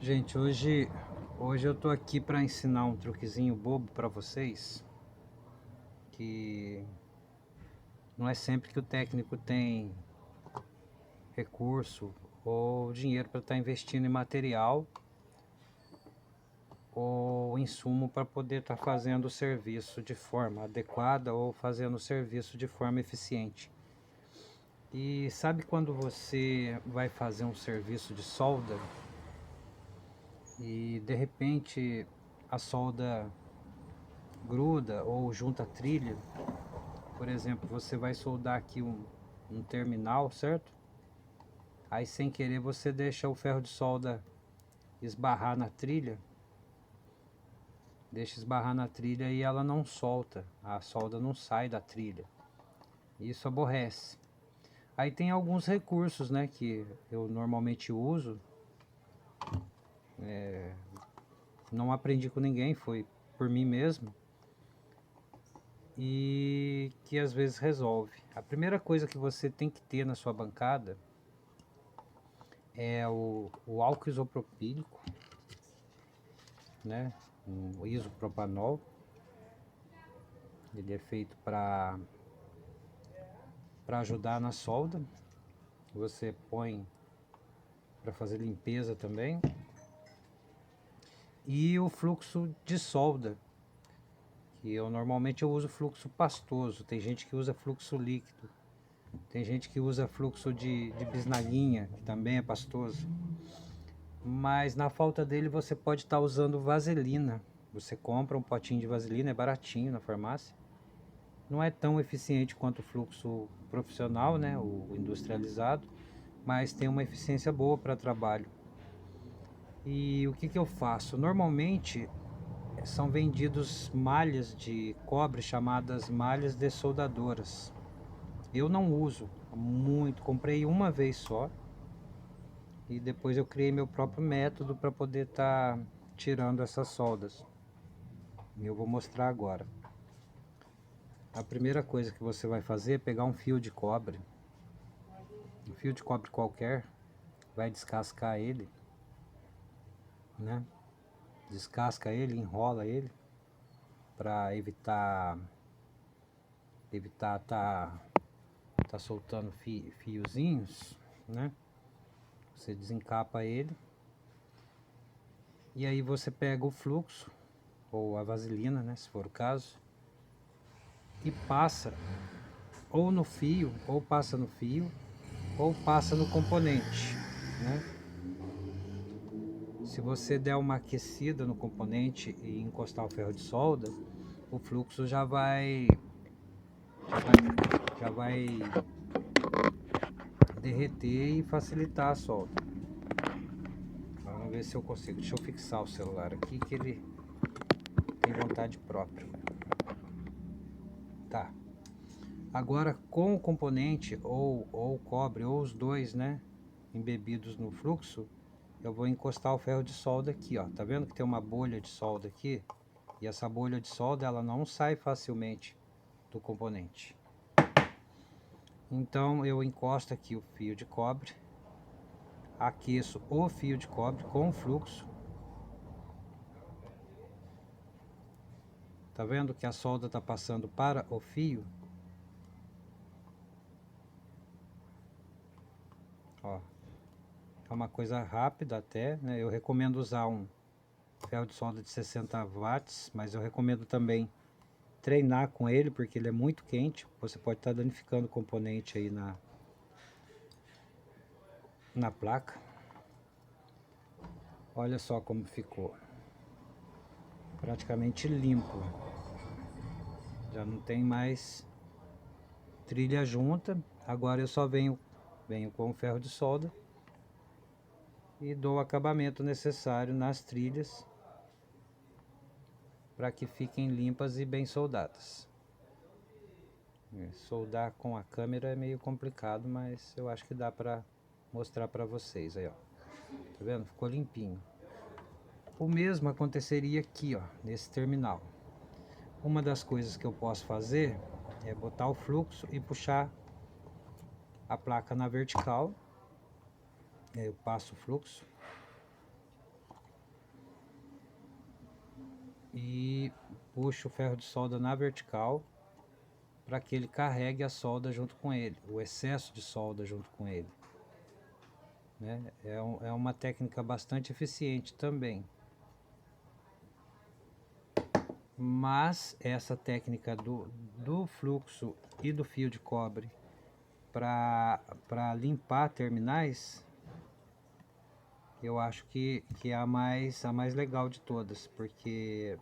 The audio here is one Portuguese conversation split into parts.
Gente, hoje eu tô aqui para ensinar um truquezinho bobo para vocês, que não é sempre que o técnico tem recurso ou dinheiro para estar investindo em material ou insumo para poder estar fazendo o serviço de forma adequada ou fazendo o serviço de forma eficiente. E sabe quando você vai fazer um serviço de solda e de repente a solda gruda ou junta trilha? Por exemplo, você vai soldar aqui um terminal, certo? Aí sem querer você deixa o ferro de solda esbarrar na trilha. Deixa esbarrar na trilha e ela não solta. A solda não sai da trilha. Isso aborrece. Aí tem alguns recursos, né, que eu normalmente uso. Não aprendi com ninguém, foi por mim mesmo. E que às vezes resolve. A primeira coisa que você tem que ter na sua bancada é o álcool isopropílico, né? Um isopropanol. Ele é feito para ajudar na solda. Você põe para fazer limpeza também. E o fluxo de solda, que eu uso fluxo pastoso. Tem gente que usa fluxo líquido. Tem gente que usa fluxo de bisnaguinha, que também é pastoso. Mas na falta dele você pode estar usando vaselina. Você compra um potinho de vaselina, é baratinho na farmácia. Não é tão eficiente quanto o fluxo profissional, né, o industrializado, mas tem uma eficiência boa para trabalho. E o que eu faço? Normalmente são vendidos malhas de cobre chamadas malhas dessoldadoras. Eu não uso muito, comprei uma vez só e depois eu criei meu próprio método para poder estar tirando essas soldas. Eu vou mostrar agora. A primeira coisa que você vai fazer é pegar um fio de cobre, um fio de cobre qualquer, vai descascar ele, né? Descasca ele, enrola ele para evitar tá soltando fiozinhos, né? Você desencapa ele e aí você pega o fluxo ou a vaselina, né, se for o caso, e passa ou no fio, ou passa no fio, ou passa no componente, né? Se você der uma aquecida no componente e encostar o ferro de solda, o fluxo já vai derreter e facilitar a solda. Vamos ver se eu consigo. Deixa eu fixar o celular aqui que ele tem vontade própria. Tá. Agora com o componente ou o cobre ou os dois, né, embebidos no fluxo, eu vou encostar o ferro de solda aqui, ó. Tá vendo que tem uma bolha de solda aqui? E essa bolha de solda ela não sai facilmente do componente. Então eu encosto aqui o fio de cobre, aqueço o fio de cobre com o fluxo. Tá vendo que a solda tá passando para o fio? Ó, é uma coisa rápida até, né? Eu recomendo usar um ferro de solda de 60 watts, mas eu recomendo também treinar com ele, porque ele é muito quente. Você pode estar danificando o componente aí na placa. Olha só como ficou. Praticamente limpo. Já não tem mais trilha junta. Agora eu só venho com o ferro de solda e dou o acabamento necessário nas trilhas para que fiquem limpas e bem soldadas. Soldar com a câmera é meio complicado, mas eu acho que dá para mostrar para vocês aí, ó. Tá vendo? Ficou limpinho. O mesmo aconteceria aqui, ó, nesse terminal. Uma das coisas que eu posso fazer é botar o fluxo e puxar a placa na vertical. Eu passo o fluxo e puxo o ferro de solda na vertical para que ele carregue a solda junto com ele, o excesso de solda junto com ele, né? É uma técnica bastante eficiente também. Mas essa técnica do fluxo e do fio de cobre para limpar terminais, eu acho que é a mais legal de todas, porque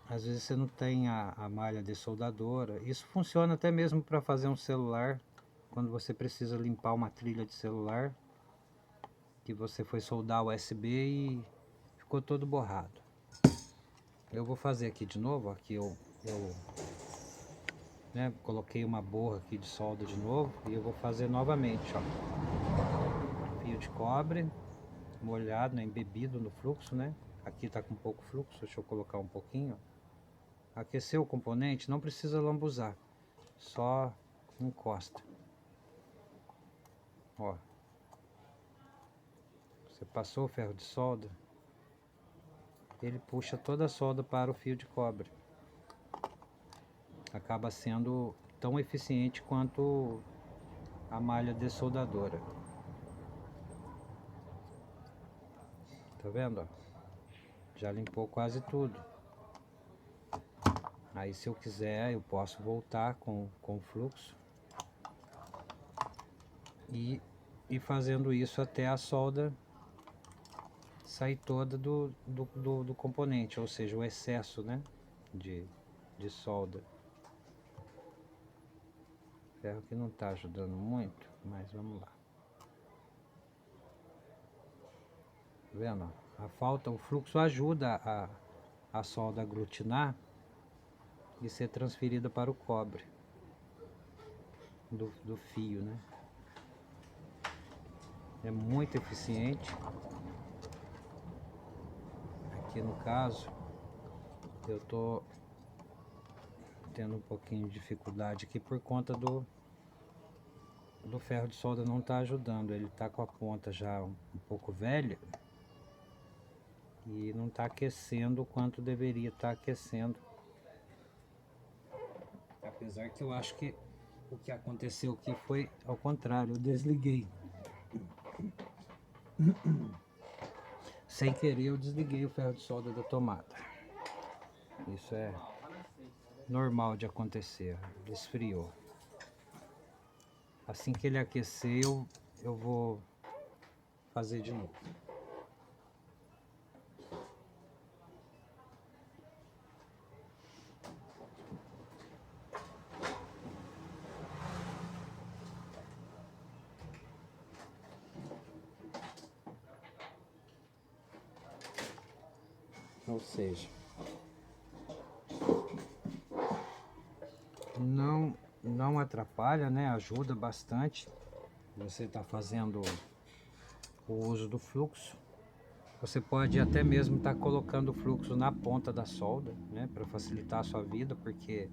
às vezes você não tem a malha dessoldadora. Isso funciona até mesmo para fazer um celular, quando você precisa limpar uma trilha de celular, que você foi soldar USB e ficou todo borrado. Eu vou fazer aqui de novo, aqui eu né, coloquei uma borra aqui de solda de novo e eu vou fazer novamente, ó. Fio de cobre molhado, né, embebido no fluxo, né? Aqui tá com pouco fluxo, deixa eu colocar um pouquinho. Aqueceu o componente, não precisa lambuzar, só encosta. Ó, você passou o ferro de solda, ele puxa toda a solda para o fio de cobre. Acaba sendo tão eficiente quanto a malha dessoldadora. Tá vendo? Ó? Já limpou quase tudo. Aí se eu quiser eu posso voltar com o fluxo e ir fazendo isso até a solda sair toda do componente, ou seja, o excesso, né, de solda. Ferro que não está ajudando muito, mas vamos lá. Tá vendo? O fluxo ajuda a solda a aglutinar e ser transferida para o cobre do fio, né? É muito eficiente. Aqui no caso, eu tô tendo um pouquinho de dificuldade aqui por conta do ferro de solda não tá ajudando. Ele tá com a ponta já um pouco velha e não tá aquecendo o quanto deveria estar aquecendo. Apesar que eu acho que o que aconteceu aqui foi ao contrário, eu desliguei. Sem querer eu desliguei o ferro de solda da tomada. Isso é normal de acontecer, esfriou. Assim que ele aquecer, eu vou fazer de novo. Ou seja, não atrapalha, né? Ajuda bastante. Você está fazendo o uso do fluxo. Você pode até mesmo estar colocando o fluxo na ponta da solda, né? Para facilitar a sua vida, porque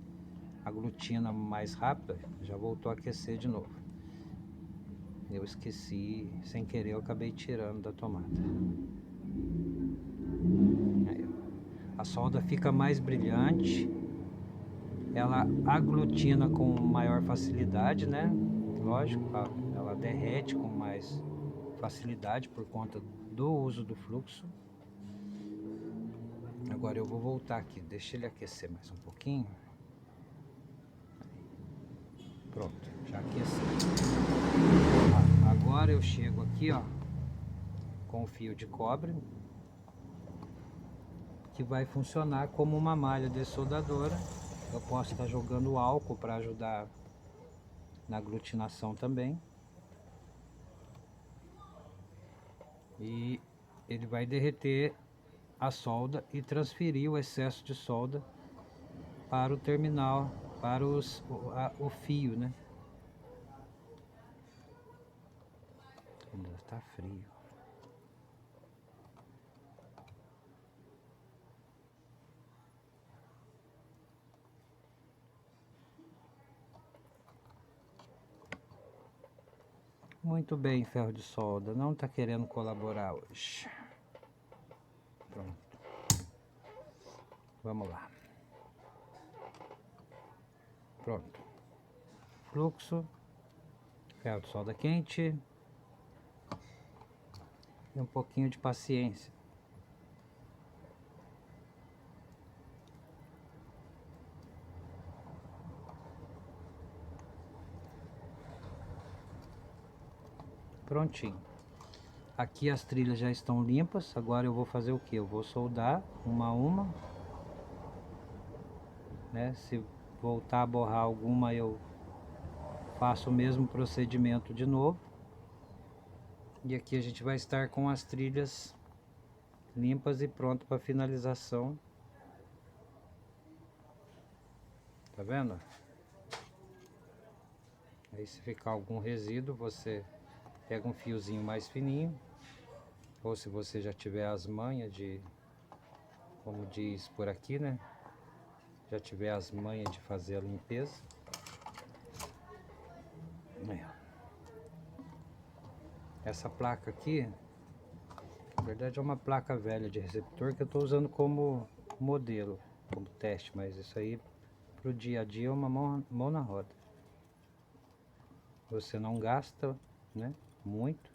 aglutina mais rápido. Já voltou a aquecer de novo. Eu esqueci, sem querer eu acabei tirando da tomada. Aí, a solda fica mais brilhante, ela aglutina com maior facilidade, né? Lógico, ela derrete com mais facilidade por conta do uso do fluxo. Agora eu vou voltar aqui, deixa ele aquecer mais um pouquinho. Pronto, já aqueceu. Agora eu chego aqui, ó, com o fio de cobre, que vai funcionar como uma malha dessoldadora. Eu posso estar jogando álcool para ajudar na aglutinação também. E ele vai derreter a solda e transferir o excesso de solda para o terminal, para o fio, né? Ainda está frio. Muito bem, ferro de solda, não está querendo colaborar hoje. Pronto. Vamos lá. Pronto. Fluxo, ferro de solda quente e um pouquinho de paciência. Prontinho. Aqui as trilhas já estão limpas. Agora eu vou fazer o que? Eu vou soldar uma a uma, né? Se voltar a borrar alguma, eu faço o mesmo procedimento de novo. E aqui a gente vai estar com as trilhas limpas e pronto para finalização. Tá vendo? Aí se ficar algum resíduo, você pega um fiozinho mais fininho, ou se você já tiver as manhas de, como diz por aqui, né? Já tiver as manhas de fazer a limpeza. Essa placa aqui, na verdade é uma placa velha de receptor que eu estou usando como modelo, como teste, mas isso aí pro dia a dia é uma mão na roda. Você não gasta, né, muito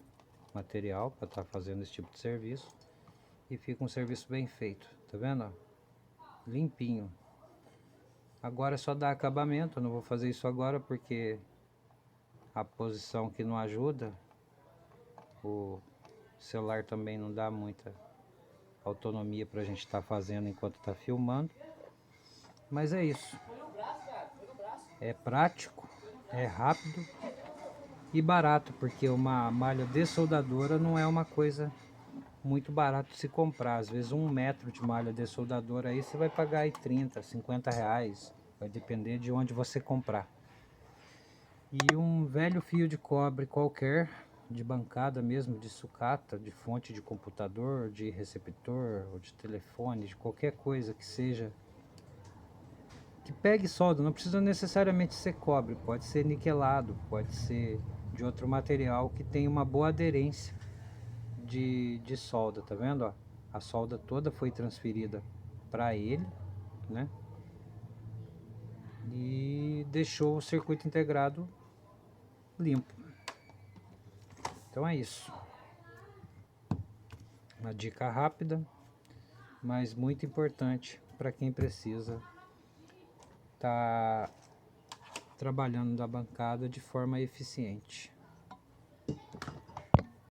material para estar fazendo esse tipo de serviço e fica um serviço bem feito, tá vendo? Limpinho. Agora é só dar acabamento. Eu não vou fazer isso agora porque a posição que não ajuda, o celular também não dá muita autonomia pra gente estar fazendo enquanto tá filmando. Mas é isso. É prático, é rápido e barato, porque uma malha dessoldadora não é uma coisa muito barato de se comprar. Às vezes 1 metro de malha dessoldadora aí você vai pagar aí 30, 50 reais. Vai depender de onde você comprar. E um velho fio de cobre qualquer, de bancada mesmo, de sucata, de fonte de computador, de receptor, ou de telefone, de qualquer coisa que seja, que pegue solda. Não precisa necessariamente ser cobre, pode ser niquelado, pode ser de outro material que tenha uma boa aderência de solda, tá vendo? Ó? A solda toda foi transferida para ele, né? E deixou o circuito integrado limpo. Então é isso. Uma dica rápida, mas muito importante para quem precisa estar trabalhando na bancada de forma eficiente.